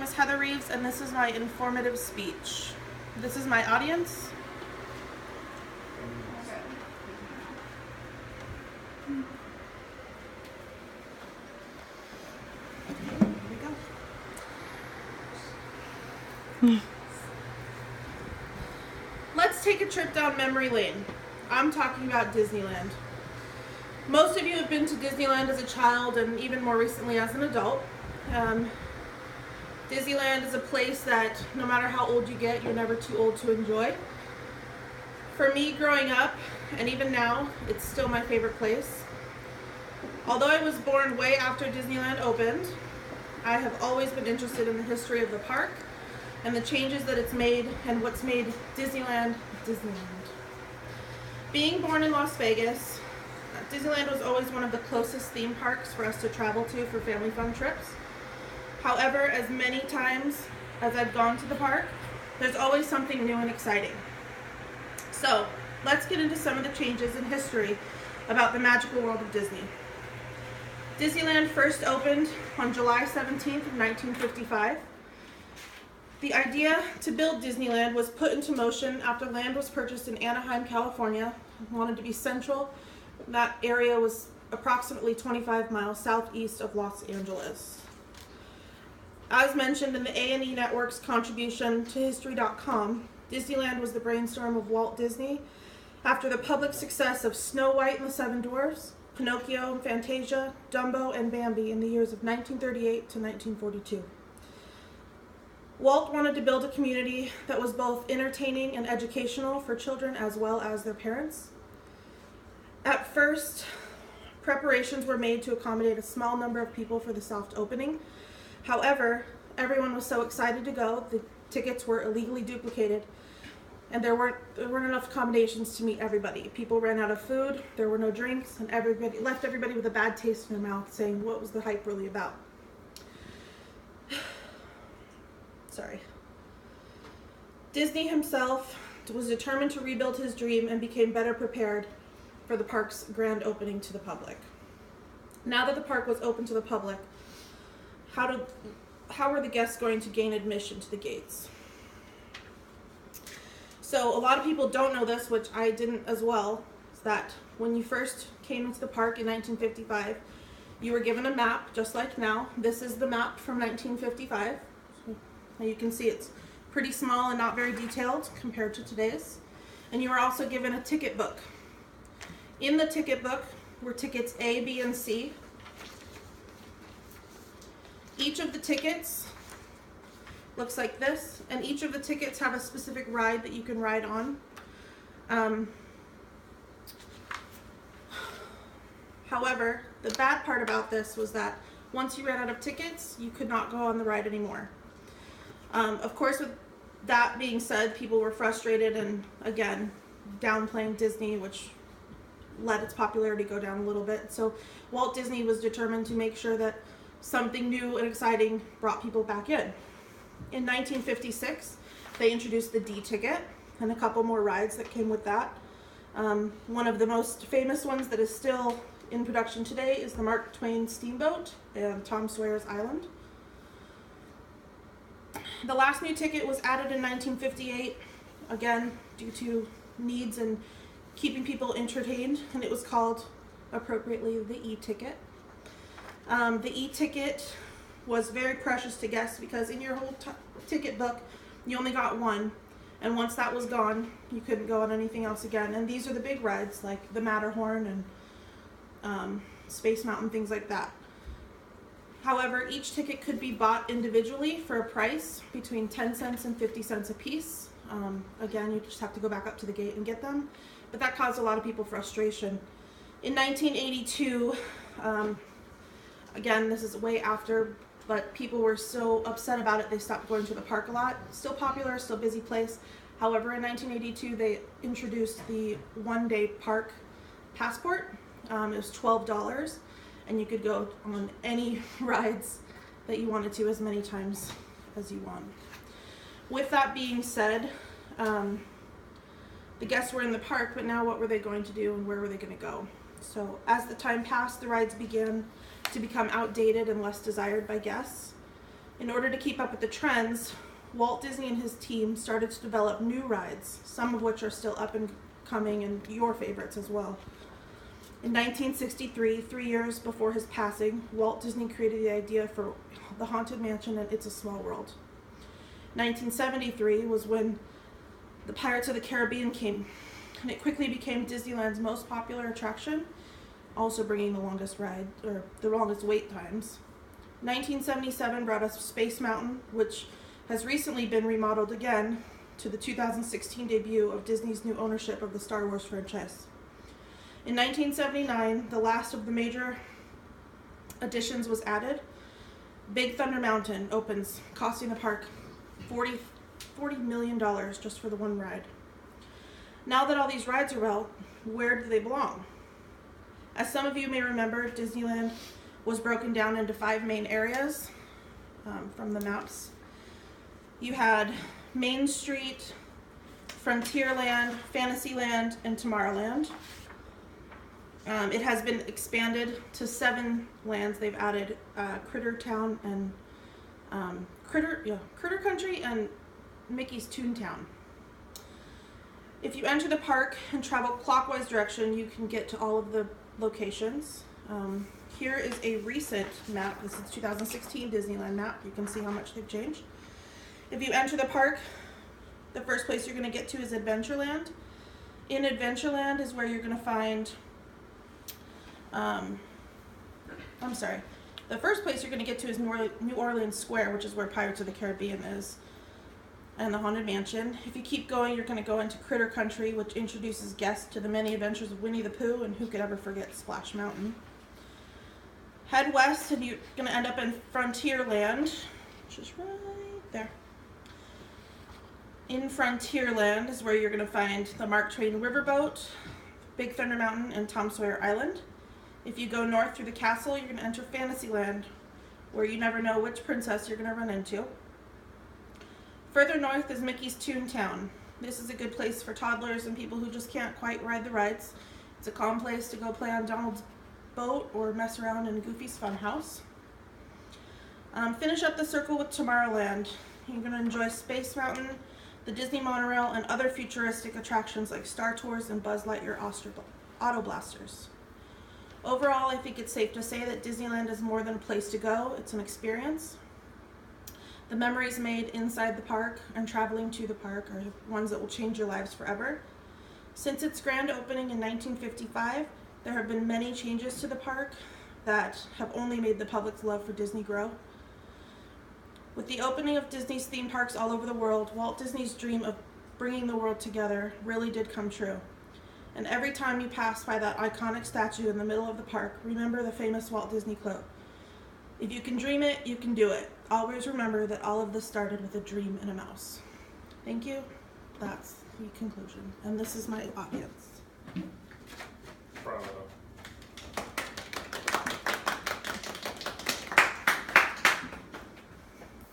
is Heather Reeves, and this is my informative speech. This is my audience. Here we go. Let's take a trip down memory lane. I'm talking about Disneyland. Most of you have been to Disneyland as a child and even more recently as an adult. Disneyland is a place that no matter how old you get, you're never too old to enjoy. For me growing up, and even now, it's still my favorite place. Although I was born way after Disneyland opened, I have always been interested in the history of the park and the changes that it's made and what's made Disneyland, Disneyland. Being born in Las Vegas, Disneyland was always one of the closest theme parks for us to travel to for family fun trips. However, as many times as I've gone to the park, there's always something new and exciting. So, let's get into some of the changes in history about the magical world of Disney. Disneyland first opened on July 17th of 1955. The idea to build Disneyland was put into motion after land was purchased in Anaheim, California. It wanted to be central. That area was approximately 25 miles southeast of Los Angeles. As mentioned in the A&E Network's contribution to History.com, Disneyland was the brainstorm of Walt Disney after the public success of Snow White and the Seven Dwarfs, Pinocchio, Fantasia, Dumbo, and Bambi in the years of 1938 to 1942. Walt wanted to build a community that was both entertaining and educational for children as well as their parents. At first, preparations were made to accommodate a small number of people for the soft opening. However, everyone was so excited to go, the tickets were illegally duplicated, and there weren't enough accommodations to meet everybody. People ran out of food, there were no drinks, and everybody left everybody with a bad taste in their mouth, saying, what was the hype really about? Sorry. Disney himself was determined to rebuild his dream and became better prepared for the park's grand opening to the public. Now that the park was open to the public, how were the guests going to gain admission to the gates? So a lot of people don't know this, which I didn't as well, is that when you first came into the park in 1955, you were given a map, just like now. This is the map from 1955. Now you can see it's pretty small and not very detailed compared to today's. And you were also given a ticket book. In the ticket book were tickets A, B, and C. Each of the tickets looks like this, and each of the tickets have a specific ride that you can ride on. However, the bad part about this was that once you ran out of tickets, you could not go on the ride anymore. Of course, with that being said, people were frustrated and, again, downplaying Disney, which let its popularity go down a little bit. So Walt Disney was determined to make sure that something new and exciting brought people back in. In 1956, they introduced the D ticket and a couple more rides that came with that. One of the most famous ones that is still in production today is the Mark Twain Steamboat and Tom Sawyer's Island. The last new ticket was added in 1958, again, due to needs and keeping people entertained, and it was called, appropriately, the E-ticket. The E-ticket was very precious to guests because in your whole ticket book, you only got one, and once that was gone, you couldn't go on anything else again. And these are the big rides, like the Matterhorn and Space Mountain, things like that. However, each ticket could be bought individually for a price between 10 cents and 50 cents a piece. Again, you just have to go back up to the gate and get them, but that caused a lot of people frustration. In 1982, again, this is way after, but people were so upset about it, they stopped going to the park a lot. Still popular, still busy place. However, in 1982, they introduced the one-day park passport. It was $12, and you could go on any rides that you wanted to as many times as you want. With that being said, the guests were in the park, but now what were they going to do and where were they going to go? So as the time passed, the rides began to become outdated and less desired by guests. In order to keep up with the trends, Walt Disney and his team started to develop new rides, some of which are still up and coming and your favorites as well. In 1963, 3 years before his passing, Walt Disney created the idea for the Haunted Mansion and It's a Small World. 1973 was when the Pirates of the Caribbean came, and it quickly became Disneyland's most popular attraction, also bringing the longest wait times. 1977 brought us Space Mountain, which has recently been remodeled again to the 2016 debut of Disney's new ownership of the Star Wars franchise. In 1979, the last of the major additions was added. Big Thunder Mountain opens, costing the park $40 million just for the one ride. Now that all these rides are out, where do they belong? As some of you may remember, Disneyland was broken down into 5 main areas from the maps. You had Main Street, Frontierland, Fantasyland, and Tomorrowland. It has been expanded to 7 lands. They've added Critter Town and Critter Country and Mickey's Toontown. If you enter the park and travel clockwise direction, you can get to all of the locations. Here is a recent map. This is 2016 Disneyland map. You can see how much they've changed. If you enter the park, the first place you're going to get to is Adventureland. In Adventureland is where you're going to find the first place you're going to get to is New Orleans Square, which is where Pirates of the Caribbean is, and the Haunted Mansion. If you keep going, you're going to go into Critter Country, which introduces guests to the many adventures of Winnie the Pooh, and who could ever forget Splash Mountain. Head west, and you're going to end up in Frontierland, which is right there. In Frontierland is where you're going to find the Mark Twain Riverboat, Big Thunder Mountain, and Tom Sawyer Island. If you go north through the castle, you're going to enter Fantasyland, where you never know which princess you're going to run into. Further north is Mickey's Toontown. This is a good place for toddlers and people who just can't quite ride the rides. It's a calm place to go play on Donald's boat or mess around in Goofy's Funhouse. Finish up the circle with Tomorrowland. You're going to enjoy Space Mountain, the Disney Monorail, and other futuristic attractions like Star Tours and Buzz Lightyear Auto Blasters. Overall, I think it's safe to say that Disneyland is more than a place to go. It's an experience. The memories made inside the park and traveling to the park are ones that will change your lives forever. Since its grand opening in 1955, there have been many changes to the park that have only made the public's love for Disney grow. With the opening of Disney's theme parks all over the world, Walt Disney's dream of bringing the world together really did come true. And every time you pass by that iconic statue in the middle of the park, remember the famous Walt Disney quote: "If you can dream it, you can do it. Always remember that all of this started with a dream and a mouse." Thank you. That's the conclusion. And this is my audience.